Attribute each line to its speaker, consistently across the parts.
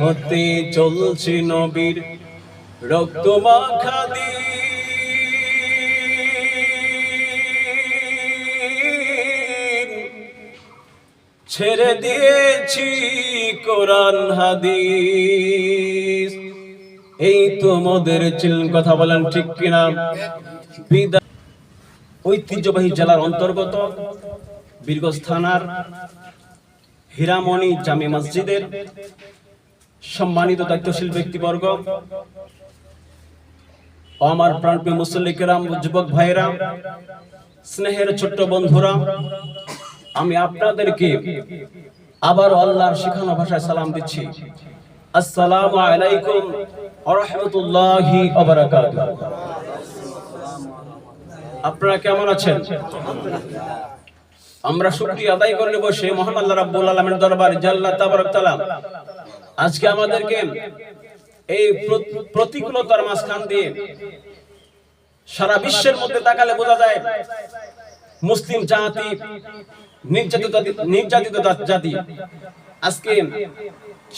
Speaker 1: হতে চলছে নবীর রক্ত মাখা দিন, ছেড়ে দিয়েছি কোরআন হাদিস। এই তো মোদের চিল্লান কথা বলেন ঠিক কিনা? ঐতিহ্যবাহী জেলার অন্তর্গত বীরগঞ্জ থানার হীরামণি জামে মসজিদের সম্মানিত দায়িত্বশীল ব্যক্তিবর্গ, আমার প্রাণপ্রিয় মুসল্লি কেরাম, যুবক ভাইরা, স্নেহের ছোট্ট বন্ধুরা, আমি আপনাদেরকে আবার আল্লাহর শিখানো ভাষায় সালাম দিচ্ছি। আসসালামু আলাইকুম ওয়া রাহমাতুল্লাহি ওয়া বারাকাতুহু। আপনারা কেমন আছেন? আমরা শুকরিয়া আদায় করে নেব সেই মহান আল্লাহ রাব্বুল আলামিনের দরবারে, জাল্লা তাবারাক তাআলা আজকে আমাদেরকে এই প্রতিকূলতার মাঝখান দিয়ে সারা বিশ্বের মধ্যে তাকালে বোঝা যায় মুসলিম জাতি নির্যাতিত জাতি আজকে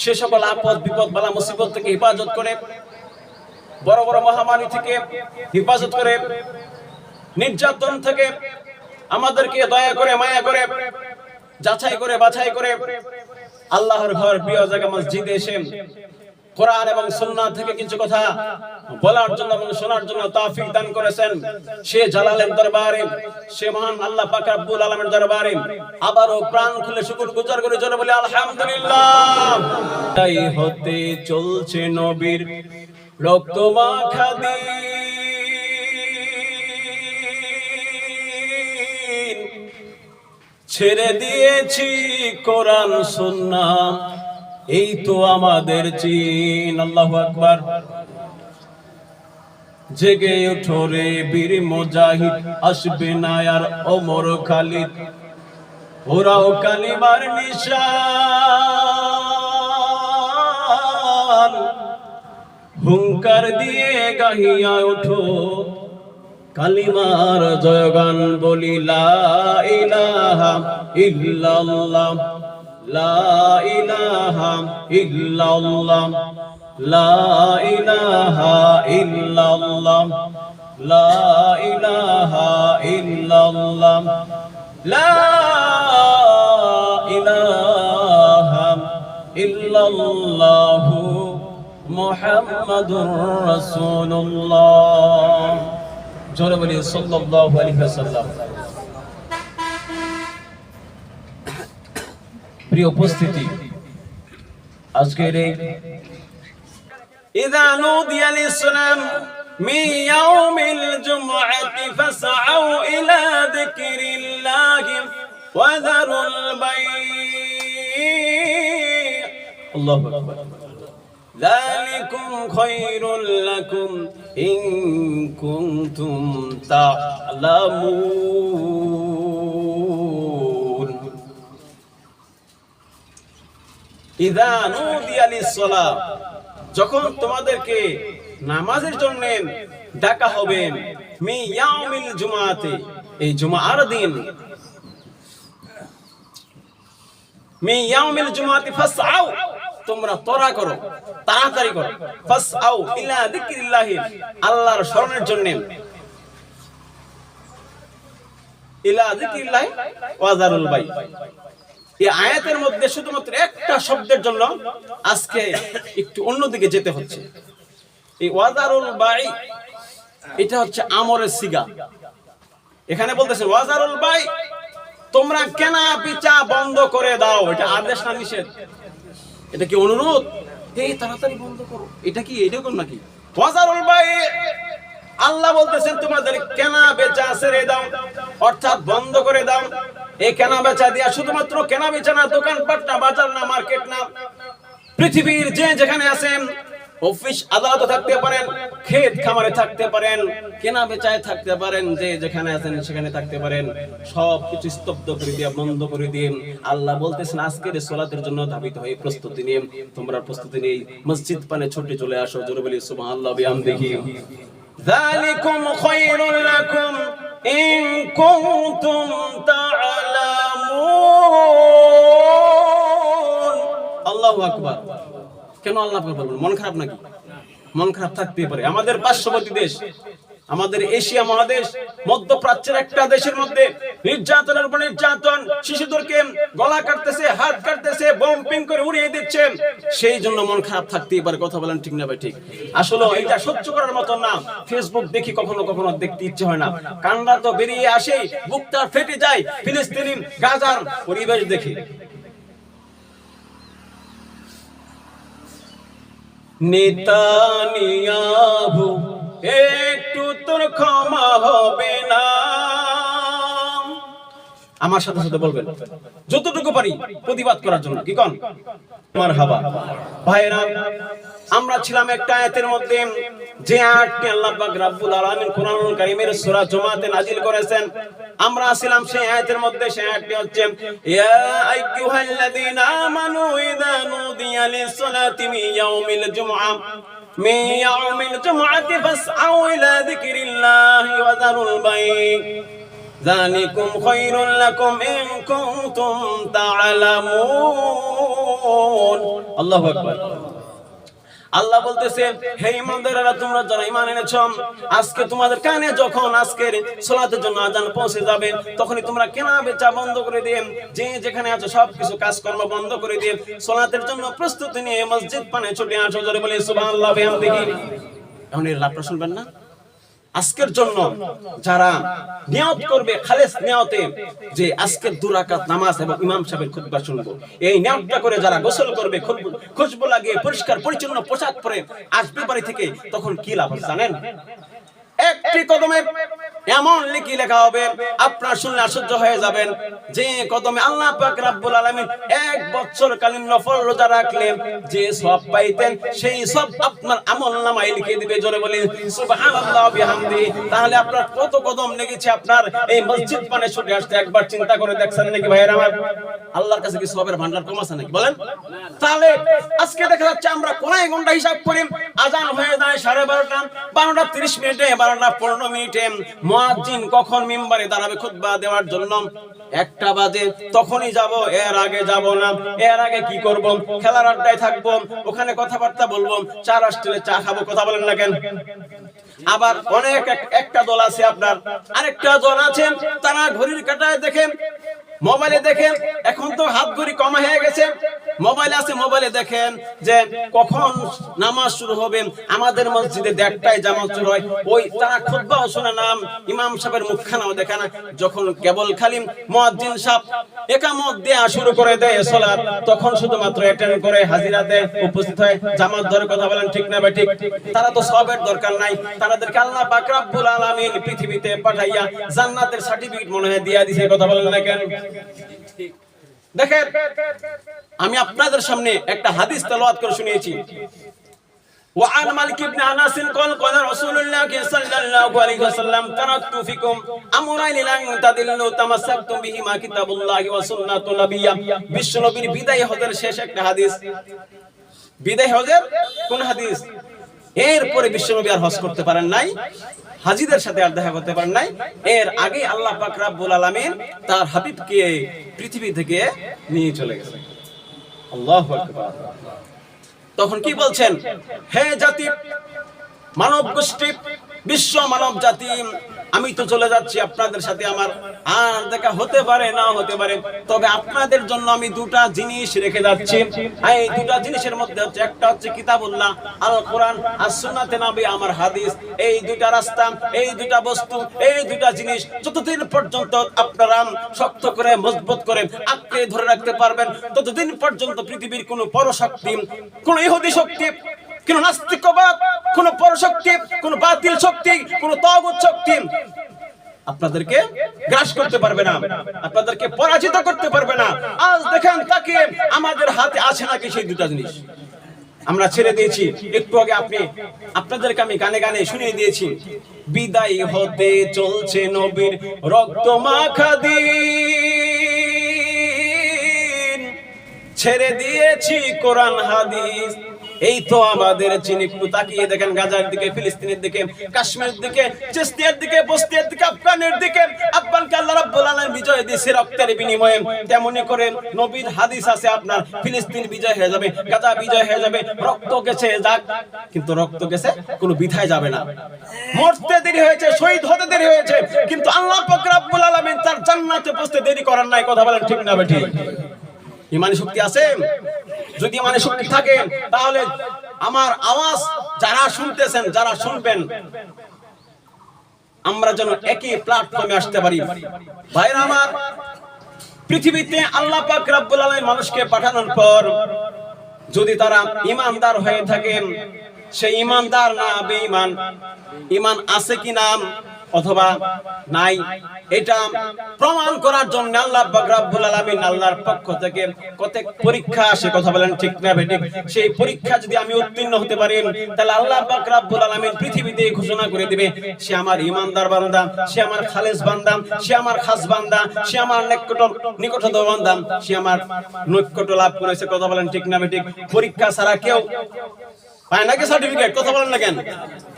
Speaker 1: সে সকল আপদ বিপদ বালা মুসিবত থেকে হেফাজত করে, বড় বড় মহামারী থেকে হেফাজত করে, নির্যাতন থেকে আমাদেরকে দয়া করে মায়া করে যাচাই করে বাছাই করে আল্লাহর ঘর প্রিয় জায়গা মসজিদে এসে কোরআন এবং সুন্নাহ থেকে কিছু কথা বলার জন্য এবং শোনার জন্য তৌফিক দান করেছেন। সে জালালের দরবারে, সে মহান আল্লাহ পাক রব্বুল আলামিনের দরবারে আবারো প্রাণ খুলে শুকর করে জোরে বলি আলহামদুলিল্লাহ। তাই হতে চলছে নবীর রক্ত মাখা দিন, ছেড়ে দিয়েছি কোরআন সুন্নাহ, এই তো আমাদের চিন। আল্লাহু আকবার। জেগে ওঠো রে বীর মুজাহিদ, আসবে না আর ওমর খালিদ, ওরাও কালিমার নিশান, হুঙ্কার দিয়ে গাহিয়া ওঠো কালিমার জয়গান, বলি লা ইলাহা ইল্লাল্লাহ, লা ইলাহা ইল্লাল্লাহ, লা ইলাহা ইল্লাল্লাহ, লা ইলাহা ইল্লাল্লাহ, লা ইলাহা ইল্লাল্লাহ, মুহাম্মাদুর রাসূলুল্লাহ। জোরে বলি সাল্লাল্লাহু আলাইহি ওয়াসাল্লাম। প্রিয় উপস্থিতি, আজকের এই ইযা নুদিয়া লিস-সালাম মিন ইয়াউমিল জুমআতি ফাসআউ ইলা যিকরিল্লাহি ওয়া যারুল বাই', আল্লাহু আকবার। যালিকুম খায়রুল লাকুম ইন কুনতুম তা'লামুন। ইযা নুদিয়া লিস-সালাহ, যখন তোমাদেরকে নামাজের জন্য ডাকা হবে, মি ইয়াউমিল জুমআতে, এই জুমার দিন, মি ইয়াউমিল জুমআতি ফাসআউ, তোমরা তরা করো, তাড়াতাড়ি করো, ফাসআউ ইলা যিকরিল্লাহি, আল্লাহর স্মরণের জন্য, ইলা যিকরিল্লাহি ওয়া যারুল বাই। এই আয়াতের মধ্যে শুধুমাত্র একটা শব্দের জন্য আজকে একটু অন্যদিকে যেতে হচ্ছে। এই ওয়াজারুল বাই, এটা হচ্ছে আমরের সিগা। এখানে বলতেছে ওয়াজারুল বাই, তোমরা কেনা বেচা বন্ধ করে দাও। এটা আদেশ না নিষেধ? এটা কি অনুরোধ? এই তাড়াতাড়ি বন্ধ করো, এটা কি এরকম নাকি? ওয়াজারুল বাই, আল্লাহ বলতেছেন তোমাদের কেনা বেচা ছেড়ে দাও, অর্থাৎ বন্ধ করে দাও। এই কেনা বেচা দিয়া শুধুমাত্র কেনা বেচা না, দোকানপাট না, বাজার না, মার্কেট না, পৃথিবীর যে যেখানে আছেন, অফিস আদালতে থাকতে পারেন, ক্ষেত খামারে থাকতে পারেন, কেনা বেচায় থাকতে পারেন, যে যেখানে আছেন সেখানে থাকতে পারেন, সব কিছু স্তব্ধ করে দিয়ে বন্ধ করে দিয়ে আল্লাহ বলতেছেন আজকের সালাতের জন্য ধাবিত হয়ে প্রস্তুতি নিয়ে, তোমরা প্রস্তুতি নিয়ে মসজিদ পানে ছুটে চলে আসো। জোরে বলি সুবহানাল্লাহ বিহামদিহি। যালিকুম খায়রুল লাকুম ইন কুনতুম তা'লামুন। আল্লাহু আকবার। কেন আল্লাহ পাক বলবেন? মন খারাপ নাকি? মন খারাপ থাকতেই পারে। আমাদের পার্শ্ববর্তী দেশ, আমাদের এশিয়া মহাদেশ, মধ্যপ্রাচ্যের একটা দেশের মধ্যে নির্যাতনের উপর নির্যাতন, শিশুদেরকে গলা কাটতেছে, হাত কাটতেছে, বম্পিং করে উড়িয়ে দিচ্ছে, সেই জন্য মন খারাপ থাকতেই পারে। কথা বলেন ঠিক না ভাই? ঠিক। আসলে এটা সহ্য করার মতো না। ফেসবুক দেখি, কখনো কখনো দেখতে ইচ্ছে হয় না, কান্না তো বেরিয়ে আসে, বুকটা ফেটে যায়। ফিলিস্তিনি গাজার পরিবেশ দেখি। নেতানিয়াহু একটু তোর ক্ষমা হবে না। আমার সাথে সাথে বলবেন, যতটুকু পারি প্রতিবাদ করার জন্য। কি কোন? মারহাবা। ভাইরা, আমরা ছিলাম একটা আয়াতের মধ্যে, যে আয়াতটি আল্লাহ পাক রব্বুল আলামিন কোরআনুল কারীমের সূরা জুমাতে নাজিল করেছেন। আমরা ছিলাম সেই আয়াতের মধ্যে। সেই আয়াতটি হচ্ছে, ইয়া আইয়ুহাল্লাযীনা আমানু ইযা নুদিয়া লিস-সালাতি মিন ইয়াউমিল জুমআহ من يوم الجمعة فاسعوا إلى ذكر الله وذروا البيع ذلكم خير لكم إن كنتم تعلمون الله أكبر। আল্লাহ বলতেছে, হে ঈমানদারেরা, তোমরা যারা ঈমান এনেছো, আজকে তোমাদের কানে যখন আজকের সালাতের জন্য আযান পৌঁছে যাবে, তখনই তোমরা কেনা বেচা বন্ধ করে দিয়ে, যে যেখানে আছো সবকিছু কাজকর্ম বন্ধ করে দিয়ে সালাতের জন্য প্রস্তুতি নিয়ে মসজিদ পানে ছুটে আসো। জোরে বলি সুবহানাল্লাহ বিহামদিহি। এখন এর লাভটা শুনবেন না? আজকের জন্য যারা নিয়ত করবে খালেস নিয়তে, যে আজকের 2 রাকাত নামাজ এবং ইমাম সাহেবের খুতবা শুনবো, এই নিয়তটা করে যারা গোসল করবে, খুশবু লাগিয়ে পরিষ্কার পরিচ্ছন্ন পোশাক পরে আসবে বাড়ি থেকে, তখন কি লাভ জানেন? একটি কদমে এমন লিখি লেখা হবে, আপনারা শুনলে আশ্চর্য হয়ে যাবেন, যে কদমে আল্লাহ পাক রব্বুল আলামিন 1 বছর কালীন নফল রোজা রাখলে যে সওয়াব পাইতেন, সেই সওয়াব আপনার আমলনামায় লিখে দিবে। জোরে বলি সুবহানাল্লাহ বিহামদি। তাহলে আপনার কত কদম লেগেছে আপনার এই মসজিদ পানে ছুটে আসতে, একবার চিন্তা করে দেখছেন নাকি ভাইয়েরা আমার? আল্লাহর কাছে কি সওয়াবের ভান্ডার কম আছে নাকি বলেন? তাহলে আজকে দেখা যাচ্ছে আমরা কোনায় ঘন্টা হিসাব করি, আযান হয়ে যায় 12:30, 12:30 মিনিটে, 12:15 মুয়াজ্জিন কখন মিম্বারে দাঁড়াবে খুতবা দেওয়ার জন্য? 1টা বাজে, তখনই যাব, এর আগে যাব না। এর আগে কি করব? খেলার আড্ডায় থাকবো, ওখানে কথাবার্তা বলবো, চার হোস্টেলে চা খাবো। কথা বলেন না কেন? আবার অনেক একটা দল আছে আপনার, আরেকটা দল আছে তারা ঘড়ির কাঁটায় দেখে, মোবাইলে দেখেন। এখন তো হাত ঘড়ি কম হয়ে গেছে, মোবাইল আছে, মোবাইলে দেখেন যে কখন নামাজ শুরু হবে। আমাদের মসজিদে 1টায় জামাত শুরু হয়, ওই তারা খুতবাও শুনে না, ইমাম সাহেবের মুখখানাও দেখে না। যখন কেবল খালি মুয়াজ্জিন সাহেব ইকামত দেয়া শুরু করে দেয় সালাত, তখন শুধুমাত্র অ্যাটেন্ড করে, হাজিরাতে উপস্থিত হয়, জামাত ধরে। কথা বলেন ঠিক না ভাই? ঠিক। তারা তো সবের দরকার নাই, তাদেরকে আল্লাহ পাক রব্বুল আলামিন পৃথিবীতে পাঠাইয়া জান্নাতের সার্টিফিকেট মনে হয় দিয়া দিয়েছে। কথা বলেন না কেন? দেখেন, আমি আপনাদের সামনে একটা হাদিস তেলাওয়াত করে শুনিয়েছি। وعن مالك بن انس قال قال رسول الله صلى الله عليه وسلم تركت فيكم امرين لن تضلوا تمسكتم بهما كتاب الله وسنة نبيه। বিশ্ব নবীর বিদায় হজের শেষ একটা হাদিস। বিদায় হজের কোন হাদিস? এরপরে বিশ্ব নবী আর হজ করতে পারেন নাই, হাজীদের সাথে আর দেখা করতে পারেন নাই। এর আগে আল্লাহ পাক রব্বুল আলামিন তার হাবিবকে পৃথিবী থেকে নিয়ে চলে গেছেন। আল্লাহু আকবার। তখন কি বলছেন? হে জাতি, মানব গোষ্ঠী, বিশ্ব মানব জাতি, আমি তো চলে যাচ্ছি, আপনাদের সাথে আমার আর দেখা হতে পারে না হতে পারে, তবে আপনাদের জন্য আমি 2টা জিনিস রেখে যাচ্ছি। এই 2টা জিনিসের মধ্যে হচ্ছে, একটা হচ্ছে কিতাবুল্লাহ আল কোরআন, আর সুন্নাতে নবী আমার হাদিস। এই 2টা রাস্তা, এই 2টা বস্তু, এই 2টা জিনিস যতদিন পর্যন্ত আপনারা শক্ত করে মজবুত করে আঁকড়ে ধরে রাখতে পারবেন, ততদিন পর্যন্ত পৃথিবীর কোনো পরশক্তি, কোন ইহুদি শক্তি, কোন নাস্তিকবাদ, কোন পরশক্তি, কোন বাতিল শক্তি, কোন তাগুত শক্তি আপনাদেরকে গ্রাস করতে পারবে না, আপনাদেরকে পরাজিত করতে পারবে না। আজ দেখেন তাকে আমাদের হাতে আছে নাকি সেই 2টা জিনিস? আমরা ছেড়ে দিয়েছি। একটু আগে আপনাদেরকে আমি গানে গানে শুনিয়ে দিয়েছি, বিদায় হতে চলছে নবীর রক্ত মাখা দিন, ছেড়ে দিয়েছি কোরআন হাদিস, এই তো আমাদের চীন, একটু তাকিয়ে দেখেন গাজার দিকে, ফিলিস্তিনের দিকে, কাশ্মীরের দিকে, চেস্তিয়ার দিকে, বস্তিয়ার দিকে, আফগানের দিকে। আফগানকে আল্লাহ রাব্বুল আলামিন বিজয় দিয়েছে রক্তের বিনিময়ে। তেমনি করে নবীর হাদিস আছে আপনার, ফিলিস্তিন বিজয় হয়ে যাবে, গাজা বিজয় হয়ে যাবে, রক্ত গেছে যাক, কিন্তু রক্ত গেছে কোনো বিধায় যাবে না। মরতে দেরি হয়েছে, শহীদ হতে দেরি হয়েছে, কিন্তু আল্লাহ পাক রব্বুল আলামিন তার জান্নাতে পৌঁছতে দেরি করার নাই। কথা বলেন ঠিক না বেঠিক? ইমানি শক্তি আছে? যদি ইমানি শক্তি থাকে তাহলে আমার আওয়াজ যারা শুনতেছেন, যারা শুনবেন, আমরা যেন একই প্ল্যাটফর্মে আসতে পারি। ভাইরা আমার, পৃথিবীতে আল্লাহ পাক রব্বুল আলামিন মানুষকে পাঠানোর পর যদি তারা ঈমানদার হয়ে থাকেন, সেই ঈমানদার না বেঈমান, ঈমান আছে কি না অথবা নাই, এটা প্রমাণ করার জন্য আল্লাহ পাক রব্বুল আলামিন আল্লাহর পক্ষ থেকে কত পরীক্ষা আসে। কথা বলেন ঠিক না বেঠিক? সেই পরীক্ষা যদি আমি উত্তীর্ণ হতে পারি, তাহলে আল্লাহ পাক রব্বুল আলামিন পৃথিবীতে ঘোষণা করে দিবে, সে আমার ঈমানদার বান্দা, সে আমার খালেস বান্দা, সে আমার খাস বান্দা, সে আমার নিকটতম বান্দা, সে আমার নৈকট্য লাভ করেছে। কথা বলেন ঠিক না বেঠিক? পরীক্ষা ছাড়া কেউ পায় নাকি সার্টিফিকেট? কথা বলেন না কেন?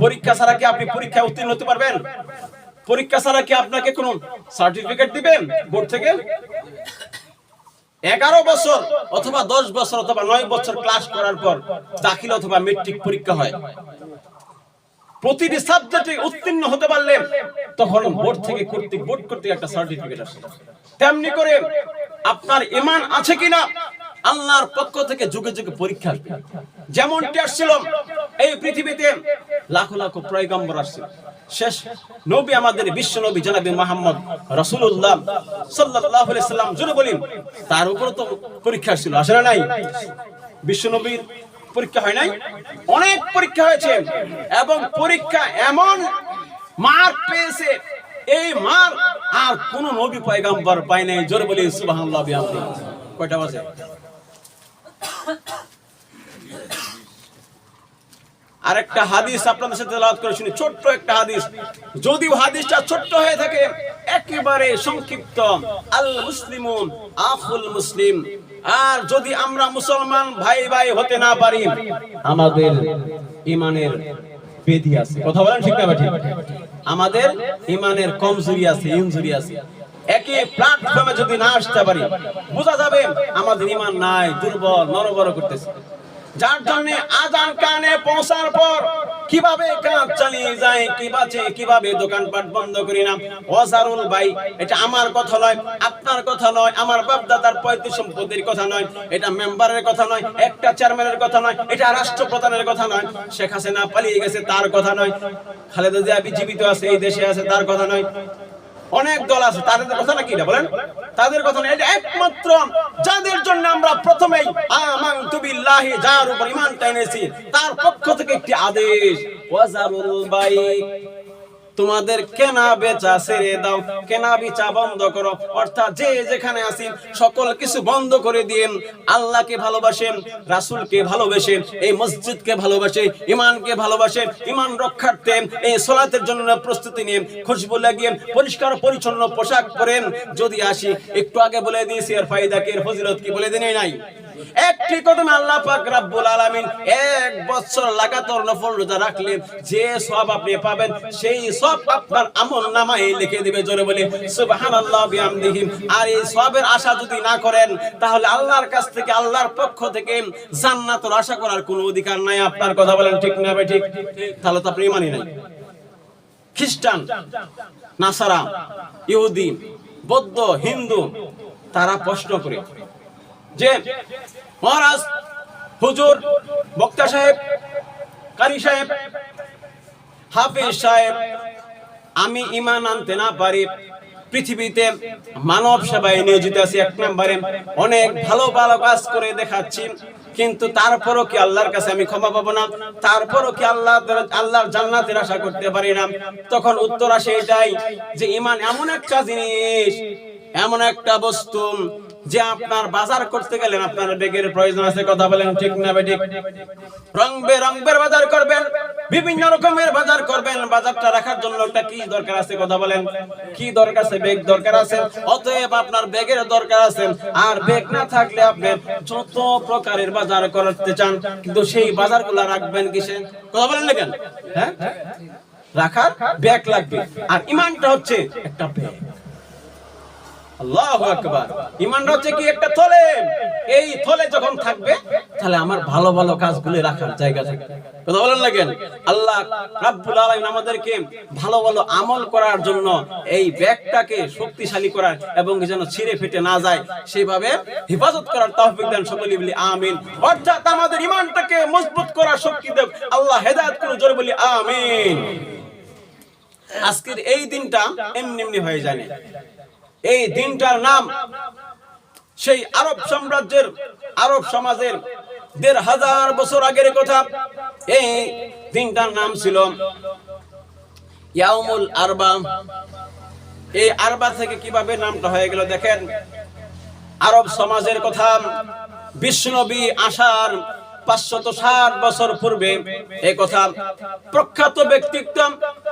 Speaker 1: পরীক্ষা ছাড়া কি আপনি পরীক্ষায় উত্তীর্ণ হতে পারবেন? পরীক্ষা ছাড়া কি আপনাকে কোন সার্টিফিকেট দিবেন বোর্ড থেকে? 11 বছর অথবা 10 বছর অথবা 9 বছর ক্লাস করার পর দাখিল অথবা মেট্রিক পরীক্ষা হয়। প্রতিটি সাবজেক্টে উত্তীর্ণ হতে পারলে তখন বোর্ড থেকে বোর্ড কর্তৃক একটা সার্টিফিকেট আসে। তেমনি করে আপনার ঈমান আছে কিনা আল্লাহর পক্ষ থেকে যুগে যুগে পরীক্ষা আসবে। যেমনটি আসছিল এই পৃথিবীতে লাখো লাখো পয়গম্বর আসছিল, শেষ নবী আমাদের বিশ্ব নবী জনাবে মুহাম্মদ রাসূলুল্লাহ সাল্লাল্লাহু আলাইহি সাল্লাম জুড়ে বলেন, তার উপর তো পরীক্ষা আসছিল, আসে না নাই? বিশ্ব নবীর পরীক্ষা হয় নাই? অনেক পরীক্ষা হয়েছে, এবং পরীক্ষা এমন মার পেয়েছে, এই মার আর কোন নবী পয়গম্বর পায় নাই। জোরে বলি সুবহানাল্লাহ বিহামদিহি। কয়টা বাজে? আরেকটা হাদিস আপনাদের সাথে তেলাওয়াত করে শুনি, ছোট্ট একটা হাদিস। যদিও হাদিসটা ছোট্ট হয়ে থাকে, একেবারে সংক্ষিপ্ত। আল মুসলিমুন আখুল মুসলিম। আর যদি আমরা মুসলমান ভাই ভাই হতে না পারি, আমাদের ঈমানের বেধি আছে। কথা বলেন ঠিক না ঠিক? আমাদের ঈমানের কমজোরি আছে, ইনজুরি আছে। একই প্ল্যাটফর্মে যদি না আসতে পারি, বোঝা যাবে আমাদের ঈমান নাই, দুর্বল, নড়বড় করতেছে। যার জন্য আযান কানে পৌঁছার পর কিভাবে কাজ চালিয়ে যায়, কিভাবে দোকানপাট বন্ধ করি না। ওয়াজারুল ভাই, এটা আমার কথা নয়, আপনার কথা নয়, আমার বাপ দাদার পৈতৃক সম্পত্তির কথা নয়, এটা মেম্বারের কথা নয়, একটা চেয়ারম্যানের কথা নয়, এটা রাষ্ট্রপ্রধানের কথা নয়, শেখ হাসিনা পালিয়ে গেছে তার কথা নয়, খালেদা জিয়া জীবিত আছে, এই দেশে আছে তার কথা নয়, অনেক দল আছে তাদের কথা নাকি এটা বলেন? তাদের কথা না, এটা একমাত্র যাদের জন্য আমরা প্রথমেই আমানতু বিল্লাহি, যার উপর ঈমান এনেছি, তার পক্ষ থেকে একটি আদেশ, ওয়াজারুল বাই, তোমাদের কেনা বেচা ছেড়ে দাও, কেনা বেচা বন্ধ করো। অর্থাৎ যে যেখানে আছেন সকল কিছু বন্ধ করে দিন। আল্লাহকে ভালোবাসেন, রাসূলকে ভালোবাসেন, এই মসজিদকে ভালোবাসেন, ঈমানকে ভালোবাসেন, ঈমান রক্ষার্থে এই সালাতের জন্য প্রস্তুতি নিন, খুশবু লাগিয়ে পরিষ্কার পরিচ্ছন্ন পোশাক পরেন। যদি আসি, একটু আগে বলে দিয়েছি এর ফায়দা কি, এর ফজিলত কি বলে দিনই নাই। একটি কদমে আল্লাহ পাক রব্বুল আলামিন 1 বছর লাগাতার নফল রোজা রাখলে যে সওয়াব আপনি পাবেন, সেই সওয়াব আপনার আমলনামায় লিখে দিবে। জোরে বলে সুবহানাল্লাহ বিহামদিহি। আর এই সওয়াবের আশা যদি না করেন, তাহলে আল্লাহর কাছ থেকে, আল্লাহর পক্ষ থেকে জান্নাতের আশা করার কোনো অধিকার নাই। আপনার কথা বলেন ঠিক না ভাই? ঠিক। তাহলে তো আপনি ঈমানই নাই। খ্রিস্টান, নাসারা, ইহুদি, বৌদ্ধ, হিন্দু তারা প্রশ্ন করে যে মহারাজ, হুজুর, বক্তা সাহেব, কারি সাহেব, হাফেজ সাহেব, আমি ঈমান আনতে না পারি, পৃথিবীতে মানব সেবায় নিয়োজিত আছি, 1 নম্বরে অনেক ভালো ভালো কাজ করে দেখাচ্ছি, কিন্তু তারপরও কি আল্লাহর কাছে আমি ক্ষমা পাবো না? তারপরও কি আল্লাহর জান্নাতের আশা করতে পারি না? তখন উত্তর আসে এটাই যে ঈমান এমন একটা জিনিস, এমন একটা বস্তু, যে আপনার বাজার করতে গেলেন আপনার ব্যাগের প্রয়োজন আছে, কথা বলেন ঠিক না বেঠিক? রং বেরঙের বাজার করবেন, বিভিন্ন রকমের বাজার করবেন, বাজারটা রাখার জন্য একটা কি দরকার আছে, কথা বলেন কি দরকার আছে? ব্যাগ দরকার আছে। অতএব আপনার ব্যাগের দরকার আছে। আর ব্যাগ না থাকলে আপনি যত প্রকারের বাজার করতে চান, কিন্তু সেই বাজারগুলো রাখবেন কিসে, কথা বলেন না কেন? হ্যাঁ, রাখার ব্যাগ লাগবে। আর ঈমানটা হচ্ছে একটা ব্যাগ। আল্লাহু আকবার। ঈমানটা হচ্ছে কি একটা থলে। এই থলে যখন থাকবে তাহলে আমার ভালো ভালো কাজগুলো রাখার জায়গা থাকবে, কথা বলেন না কেন? আল্লাহ রাব্বুল আলামিন আমাদেরকে ভালো ভালো আমল করার জন্য এই ব্যাগটাকে শক্তিশালী করার এবং যেন ছিঁড়ে ফেটে না যায় সেইভাবে হেফাজত করার তৌফিক দেন, সকলে বলি আমিন। অর্থাৎ আমাদের ঈমানটাকে মজবুত করার শক্তি দেন আল্লাহ, হেদায়েত করুন, জোরে বলি আমিন। আজকের এই দিনটা এমনি এমনি হয়ে যায় না। এই দিনটার নাম সেই আরব সাম্রাজ্যের, আরব সমাজের ১৫০০ বছর আগের কথা। এই দিনটার নাম ছিল ইয়াউমুল আরবা। এই আরবা থেকে কিভাবে নামটা হয়ে গেল দেখেন। আরব সমাজের কথা, বিশ্বনবী আসার ৫৬০ বছর পূর্বে এই কথা প্রখ্যাত ব্যক্তিত্ব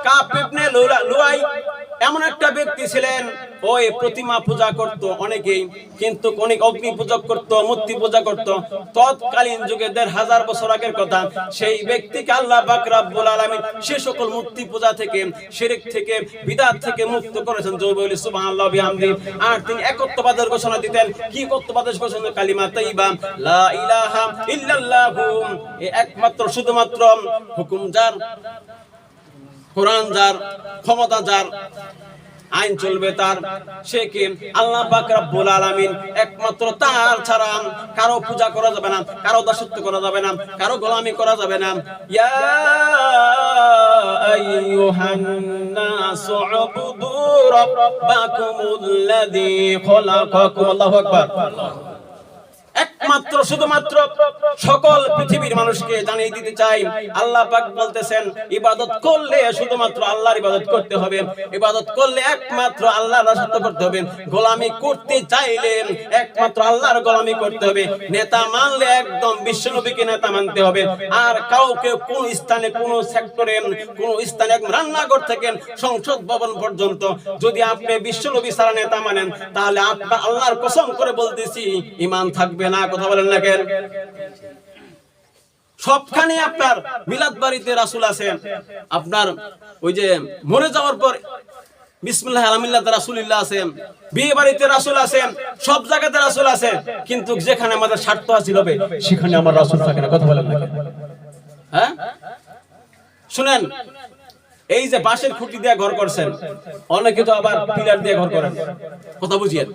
Speaker 1: কাব ইবনে লুআই এমন একটা ব্যক্তি ছিলেন, ওই প্রতিমা পূজা করত অনেকেই, কিন্তু অনেক অগ্নি পূজা করত, মূর্তি পূজা করত। তৎকালীন যুগে ১৫০০ বছর আগের কথা। সেই ব্যক্তিকে আল্লাহ পাক রব্বুল আলামিন সে সকল মূর্তি পূজা থেকে, শিরক থেকে, বিদআত থেকে মুক্ত করেছেন, জয় বলি সুবহানাল্লাহ বিহামদি। আর তিনি একত্ববাদের ঘোষণা দিতেন। কি একত্ববাদের ঘোষণা? কালিমা তাইয়্যিবা লা ইলাহা ইল্লাল্লাহু, একমাত্র শুধুমাত্র হুকুম যার, কোরআন যার, ক্ষমতা যার, আইন চলবে তার, সে কি আল্লাহ পাক রব্বুল আলামিন, একমাত্র তার ছাড়া কারো পূজা করা যাবে না, কারো দাসত্ব করা যাবে না, কারো গোলামি করা যাবে না। ইয়া আইয়ুহান নাসু উবুদু রাব্বাকুমুল্লাযী খালাকাকুম। আল্লাহু আকবার। একমাত্র শুধুমাত্র সকল পৃথিবীর মানুষকে জানিয়ে দিতে চাই, আল্লাহ পাক বলতেছেন ইবাদত করলে শুধুমাত্র আল্লাহর ইবাদত করতে হবে, ইবাদত করলে একমাত্র আল্লাহর দাসত্ব করতে হবে, গোলামি করতে চাইলে একমাত্র আল্লাহর গোলামি করতে হবে, নেতা মানলে একদম বিশ্বনবীকে নেতা মানতে হবে। আর কাউকে কোন স্থানে, কোন সেক্টরে, কোন স্থানে, রান্নাঘর থেকে সংসদ ভবন পর্যন্ত যদি আপনি বিশ্বনবী ছাড়া নেতা মানেন, তাহলে আপনার আল্লাহর কসম করে বলতেছি ঈমান থাকবে না, কথা বলেন না কেন? সবখানে আপনার মিলাদ বাড়িতে রাসূল আছেন, আপনার ওই যে মরে যাওয়ার পর বিসমিল্লাহ আলা মিল্লাতি রাসূলিল্লাহ আছেন, বিয়ে বাড়িতে রাসূল আছেন, সব জায়গাতে রাসূল আছেন, কিন্তু যেখানে আমাদের স্বার্থ হাসিল হবে সেখানে আমার রাসূল থাকে না, কথা বলেন না কেন? হ্যাঁ, শুনেন, এই যে বাঁশের খুঁটি দিয়ে ঘর করছেন, অনেকে তো আবার পিলার দিয়ে ঘর করেন, কথা বুঝিয়েন।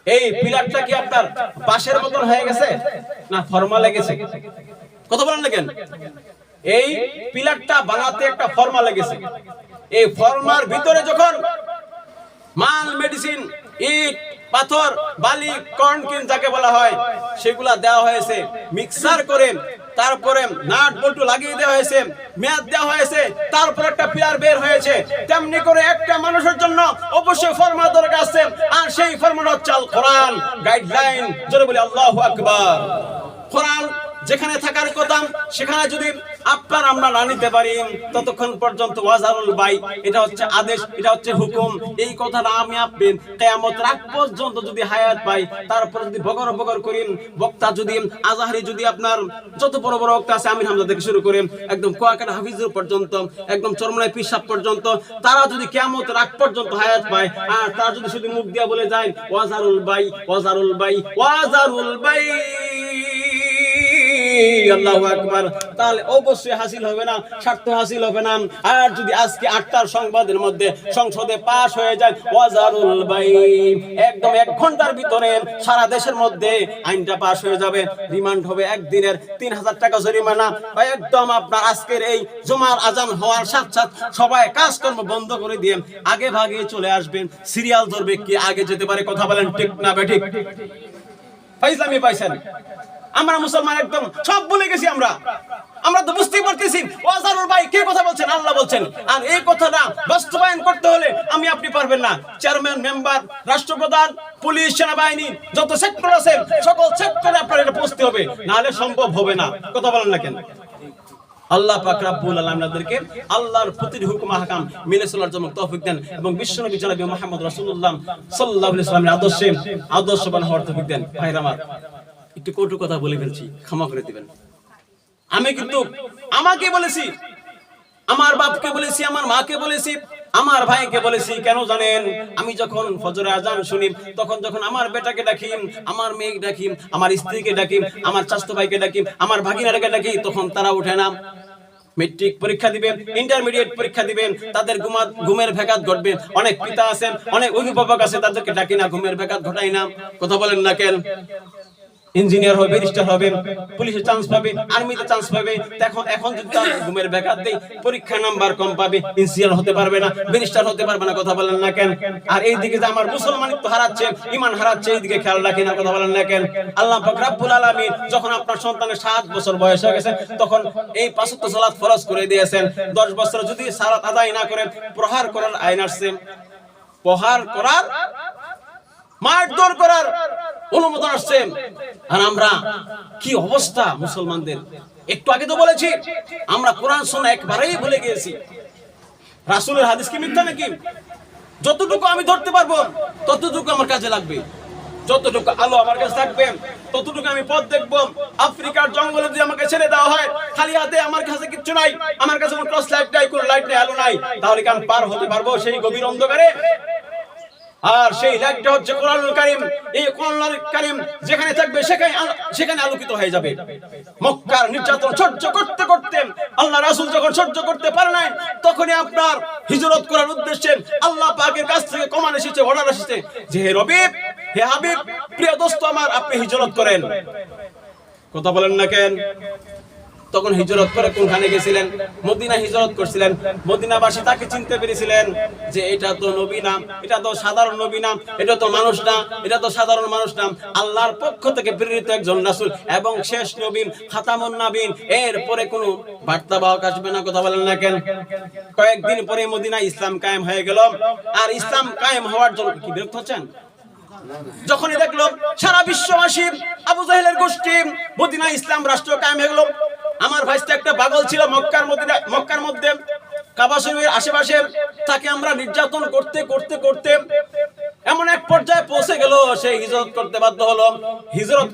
Speaker 1: এই পিলারটা কি আপনার বাঁশের মতন হয়ে গেছে না ফর্মা লেগেছে, কথা বলেন না কেন? এই পিলারটা বানাতে একটা ফর্মা লেগেছে। এই ফর্মার ভিতরে যখন মাল, মেডিসিন, ইট, পাথর, বালি, কনক্রিট যাকে বলা হয় সেগুলা দেওয়া হয়েছে, মিক্সার করে তারপরে নাট বল্টু লাগিয়ে দেওয়া হয়েছে, মেয়াদ দেওয়া হয়েছে, তারপর একটা পিলার বের হয়েছে। তেমনি করে একটা মানুষের জন্য অবশ্যই ফরমা দরকার আছে, আর সেই ফরমাটা হচ্ছে আল কোরআন, গাইডলাইন। জোরে বলি আল্লাহু আকবার। কোরআন যেখানে থাকার কথা সেখানে যদি আপনার আমরা না নিতে পারি, ততক্ষণ পর্যন্ত ওয়াজারুল বাই, এটা হচ্ছে আদেশ, এটা হচ্ছে হুকুম, এই কথাটা আমি আপনি কিয়ামত রাত পর্যন্ত যদি হায়াত পাই, তারপর যদি বগর বগর করি, বক্তা যদি আজহারি, যদি আপনার যত বড় বড় বক্তা আছে, আমির হামজা থেকে শুরু করে একদম কোয়াকাটা হাফিজুর পর্যন্ত, একদম চরমনাই পীর সাহেব পর্যন্ত, তারা যদি কিয়ামত রাত পর্যন্ত হায়াত পায়, আর তারা যদি শুধু মুখ দিয়ে বলে যায় ওয়াজারুল বাই, ওয়াজারুল বাই, ওয়াজারুল বাই, আল্লাহু আকবার, তাহলে অবশ্যই হাসিল হবে না, স্বার্থ হাসিল হবে না। আর যদি আজকে ৮টার সংবাদের মধ্যে সংসদে পাশ হয়ে যায় ওয়াজারুল বাই, একদম ১ ঘন্টার ভিতরে সারা দেশের মধ্যে আইনটা পাশ হয়ে যাবে, রিমান্ড হবে একদিনের, ৩০০০ টাকা জরিমানা। একদম আপনার আজকের এই জুমার আজান হওয়ার সাথে সাথে সবাই কাজকর্ম বন্ধ করে দিয়ে আগে ভাগে চলে আসবেন, সিরিয়াল ধরবে, কি আগে যেতে পারে, কথা বলেন ঠিক না বেঠিক? ফাইজলামি পাইছেন? আমরা মুসলমান একদম সব ভুলে গেছি আমরা। আমরা তো বুঝতেই পারতেছি ওয়াজারুল ভাই কে কথা বলছেন, আল্লাহ বলছেন। আর এই কথাটা বাস্তবায়ন করতে হলে আমি আপনি পারবেন না, চেয়ারম্যান, মেম্বার, রাষ্ট্রপ্রধান, পুলিশ, সেনাবাহিনী, যত সেক্টর আছে সকল সেক্টরে আপনার এটা পৌঁছতে হবে, নাহলে সম্ভব হবে না। কথা বলেন না কেন? আল্লাহ পাক রব্বুল আলামিন আমাদেরকে আল্লাহর প্রতিটি হুকুম আহকাম মেনে চলার জন্য তৌফিক দেন এবং বিশ্বনবী জনাব মুহাম্মদ রাসূলুল্লাহ সাল্লাল্লাহু আলাইহি ওয়াসাল্লামের আদর্শবান হওয়ার তৌফিক দেন। ভাইরা আমার, একটু কটু কথা বলে ফেলছি, ক্ষমা করে দিবেন। আমি কিন্তু আমাকে বলেছি, আমার বাপকে বলেছি, আমার মাকে বলেছি, আমার ভাইকে বলেছি। কেন জানেন? আমি যখন ফজরের আজান শুনি, তখন যখন আমার বেটাকে ডাকি, আমার মেয়েকে ডাকি, আমার স্ত্রীকে ডাকি, আমার চাচাতো ভাইকে ডাকি, আমার ভাগিনাকে ডাকি, তখন তারা উঠে না। মেট্রিক পরীক্ষা দিবেন, ইন্টারমিডিয়েট পরীক্ষা দিবেন, তাদের ঘুমের ব্যাঘাত ঘটবে। অনেক পিতা আছেন, অনেক অভিভাবক আছে, তাদেরকে ডাকি না, ঘুমের ব্যাঘাত ঘটাই না। কথা বলেন না কেন? ইঞ্জিনিয়ার হবে, ব্যারিস্টার হবে, পুলিশে চান্স পাবে, আর্মিতে চান্স পাবে, এখন যদি তার ঘুমের ব্যাঘাত দেই, পরীক্ষা নাম্বার কম পাবে, ইঞ্জিনিয়ার হতে পারবে না, ব্যারিস্টার হতে পারবে না। কথা বলেন না কেন? আর এইদিকে যে আমার মুসলমানিত্ব হারাচ্ছে, ঈমান হারাচ্ছে, এইদিকে খেয়াল রাখি না। কথা বলেন না কেন? আল্লাহ পাক রব্বুল আলামিন যখন আপনার সন্তানের 7 বছর বয়স হয়ে গেছে, তখন এই 5 ওয়াক্ত সালাত ফরজ করে দিয়েছেন। 10 বছর যদি সালাত আদায় না করে, প্রহার করার আইন আসছে। প্রহার করার, মারধর করার অনুমোদন আসছে। আর আমরা কি অবস্থা মুসলমানদের! একটু আগে তো বলেছি আমরা কোরআন শোনা একবারেই ভুলে গিয়েছি। রাসূলের হাদিস কি মিথ্যা নাকি? যতটুকু আমি ধরতে পারবো ততটুকু আমার কাজে লাগবে, যতটুকু আলো আমার কাছে থাকবে ততটুকু আমি পথ দেখবো। আফ্রিকার জঙ্গলে যদি আমাকে ছেড়ে দেওয়া হয়, খালি হাতে, আমার কাছে কিচ্ছু নাই, আমার কাছে কোনো টর্চ লাইট নাই, কোনো লাইট নাই, আলো নাই, তাহলে কি আমি পার হতে পারবো সেই গভীর অন্ধকারে? আর সেই লাইটটা হচ্ছে কোরআনুল কারীম। এই কোরআনুল কারীম যেখানে থাকবে সেখানে আলোকিত হয়ে যাবে। মক্কার নির্যাতন সহ্য করতে করতে আল্লাহ রাসূল যখন সহ্য করতে পারে নাই, তখনই আপনার হিজরত করার উদ্দেশ্যে আল্লাহ পাকের কাছ থেকে কমান্ড এসেছে, অর্ডার এসেছে যে হে রবিব, হে হাবিব, প্রিয় দোস্ত আমার, আপনি হিজরত করেন। কথা বলেন না কেন? তখন হিজরত করে কোনখানে গেছিলেন? মদিনা হিজরত করছিলেন। মদিনাবাসী তাকে চিনতে পেরেছিলেন যে এটা তো নবী না, এটা তো সাধারণ নবী না, এটা তো মানুষ না, এটা তো সাধারণ মানুষ না, আল্লাহর পক্ষ থেকে প্রেরিত একজন রাসূল এবং শেষ নবী, খাতামুন নবীন। এরপরে কোনো বার্তাবাহক আসবে না। কথা বলেন না কেন? কয়েকদিন পরে মদিনায় ইসলাম কায়েম হয়ে গেল। আর ইসলাম কায়েম হওয়ার জন্য কি বিরক্ত হচ্ছেন? যখনই দেখলো সারা বিশ্ববাসী, আবু জাহেলের গোষ্ঠী, মদিনায় ইসলাম রাষ্ট্র কায়েম হয়ে গেল। আমার ভাইস্তা একটা পাগল ছিল মক্কার মধ্যে, কাবা শরীফের আশেপাশে, তাকে আমরা নির্যাতন করতে করতে করতে এমন এক পর্যায়ে পৌঁছে গেল সে হিজরত করতে বাধ্য হলো। হিজরত